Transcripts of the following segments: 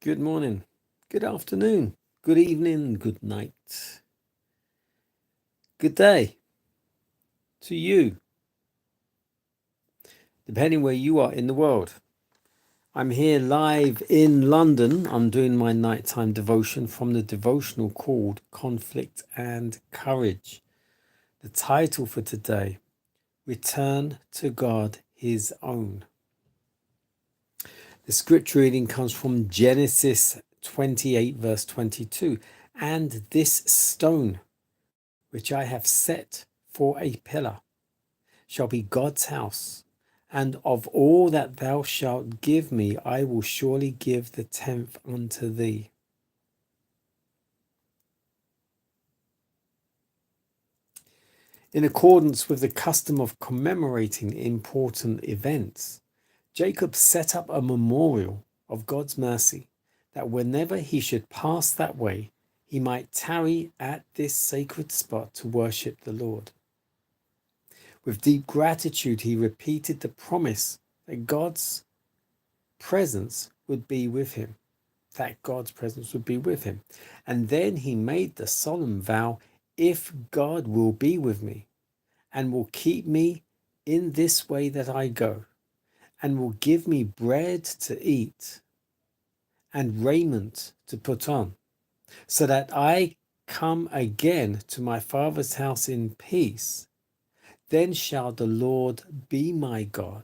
Good morning, good afternoon, good evening, good night, good day to you, depending where you are in the world. I'm here live in London. I'm doing my nighttime devotion from the devotional called Conflict and Courage. The title for today, Return to God His Own. The scripture reading comes from Genesis 28 verse 22. And this stone, which I have set for a pillar, shall be God's house, and of all that thou shalt give me, I will surely give the 10th unto thee. In accordance with the custom of commemorating important events, Jacob set up a memorial of God's mercy, that whenever he should pass that way, he might tarry at this sacred spot to worship the Lord. With deep gratitude, he repeated the promise that God's presence would be with him, And then he made the solemn vow, if God will be with me and will keep me in this way that I go, and will give me bread to eat and raiment to put on, so that I come again to my father's house in peace, then shall the Lord be my God,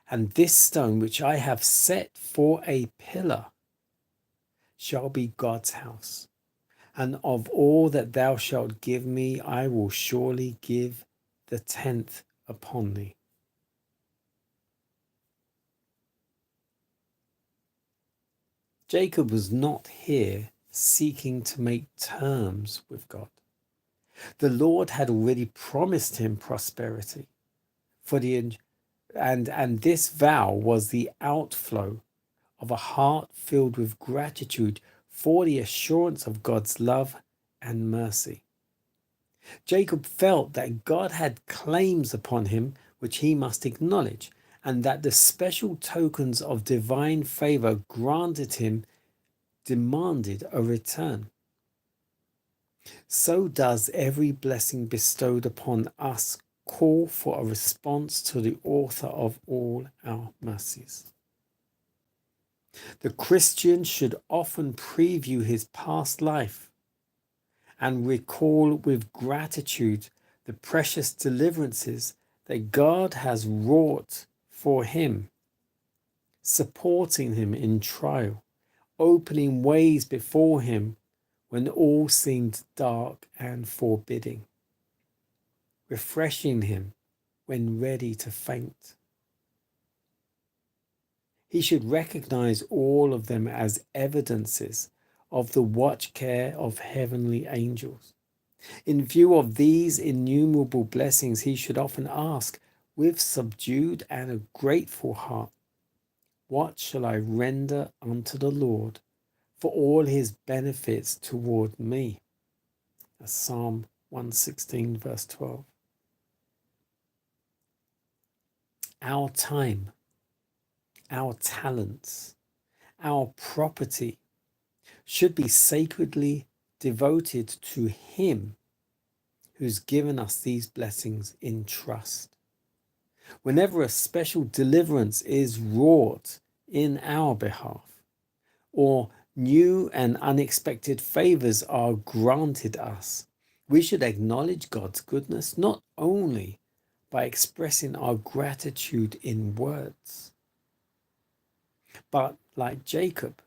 and this stone which I have set for a pillar shall be God's house. And of all that thou shalt give me, I will surely give the 10th upon thee. Jacob was not here seeking to make terms with God. The Lord had already promised him prosperity, and this vow was the outflow of a heart filled with gratitude for the assurance of God's love and mercy. Jacob felt that God had claims upon him which he must acknowledge, and that the special tokens of divine favor granted him demanded a return. So does every blessing bestowed upon us call for a response to the author of all our mercies. The Christian should often preview his past life and recall with gratitude the precious deliverances that God has wrought for him, supporting him in trial, opening ways before him when all seemed dark and forbidding, refreshing him when ready to faint. He should recognize all of them as evidences of the watch care of heavenly angels. In view of these innumerable blessings, he should often ask with subdued and a grateful heart, what shall I render unto the Lord for all his benefits toward me? That's Psalm 116 verse 12. Our time, our talents, our property should be sacredly devoted to him who's given us these blessings in trust. Whenever a special deliverance is wrought in our behalf, or new and unexpected favors are granted us, we should acknowledge God's goodness not only by expressing our gratitude in words, but like Jacob,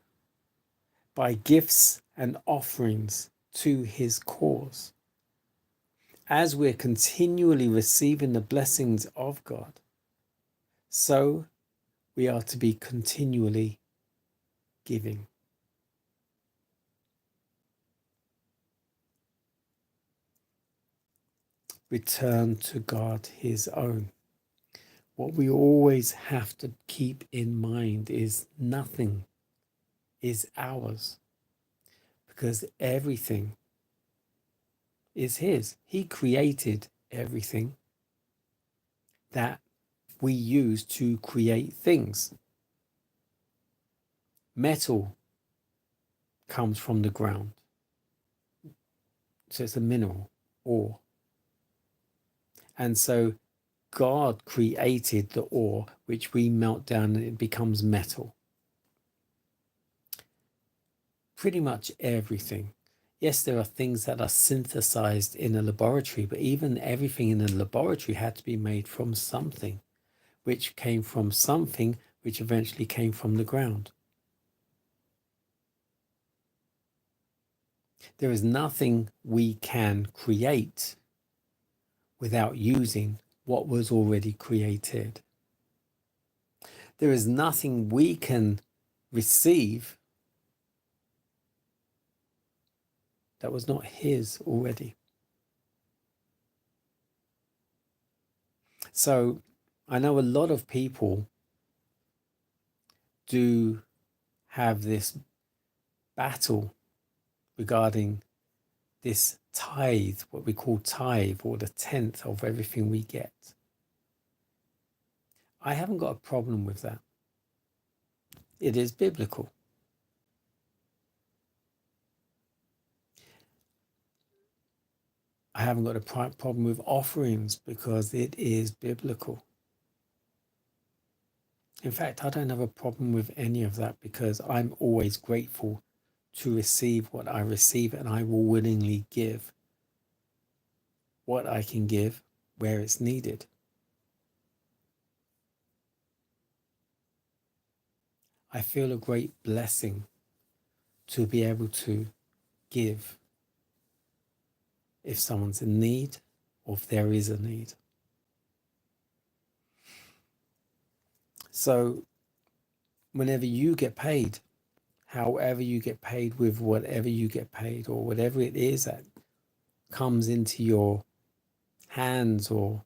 by gifts and offerings to his cause. As we're continually receiving the blessings of God, so we are to be continually giving. Return to God his own. What we always have to keep in mind is nothing is ours, because everything is his. He created everything that we use to create things. Metal comes from the ground. So it's a mineral, ore. And so God created the ore, which we melt down and it becomes metal. Pretty much everything. Yes, there are things that are synthesized in a laboratory, but even everything in a laboratory had to be made from something, which came from something which eventually came from the ground. There is nothing we can create without using what was already created. There is nothing we can receive that was not his already. So I know a lot of people do have this battle regarding this tithe, what we call tithe, or the tenth of everything we get. I haven't got a problem with that. It is biblical. I haven't got a problem with offerings because it is biblical. In fact, I don't have a problem with any of that because I'm always grateful to receive what I receive, and I will willingly give what I can give where it's needed. I feel a great blessing to be able to give if someone's in need or if there is a need. So whenever you get paid, however you get paid, with whatever you get paid, or whatever it is that comes into your hands or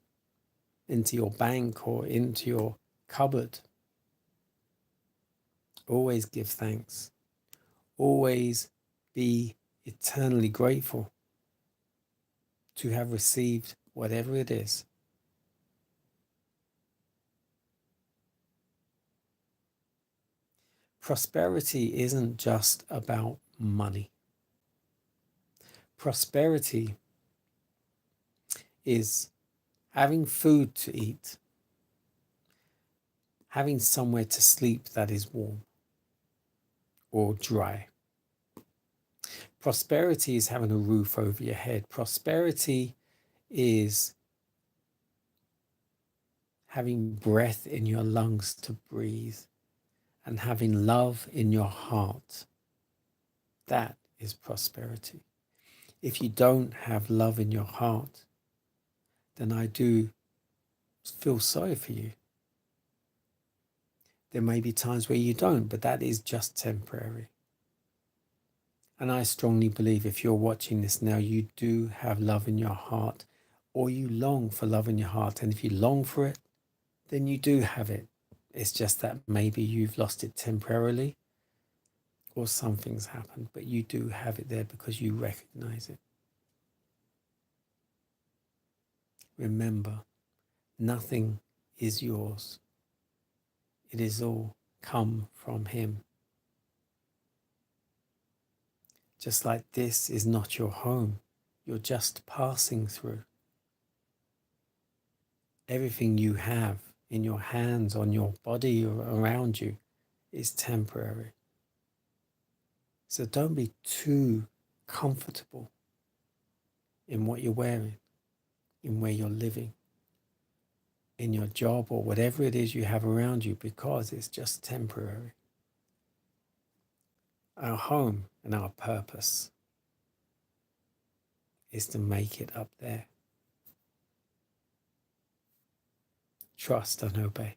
into your bank or into your cupboard, always give thanks. Always be eternally grateful to have received whatever it is. Prosperity isn't just about money. Prosperity is having food to eat, having somewhere to sleep that is warm or dry. Prosperity is having a roof over your head. Prosperity is having breath in your lungs to breathe and having love in your heart. That is prosperity. If you don't have love in your heart, then I do feel sorry for you. There may be times where you don't, but that is just temporary. And I strongly believe if you're watching this now, you do have love in your heart, or you long for love in your heart. And if you long for it, then you do have it. It's just that maybe you've lost it temporarily or something's happened, but you do have it there because you recognize it. Remember, nothing is yours. It is all come from him. Just like this is not your home, you're just passing through. Everything you have in your hands, on your body, or around you is temporary. So don't be too comfortable in what you're wearing, in where you're living, in your job, or whatever it is you have around you, because it's just temporary. Our home and our purpose is to make it up there. Trust and obey.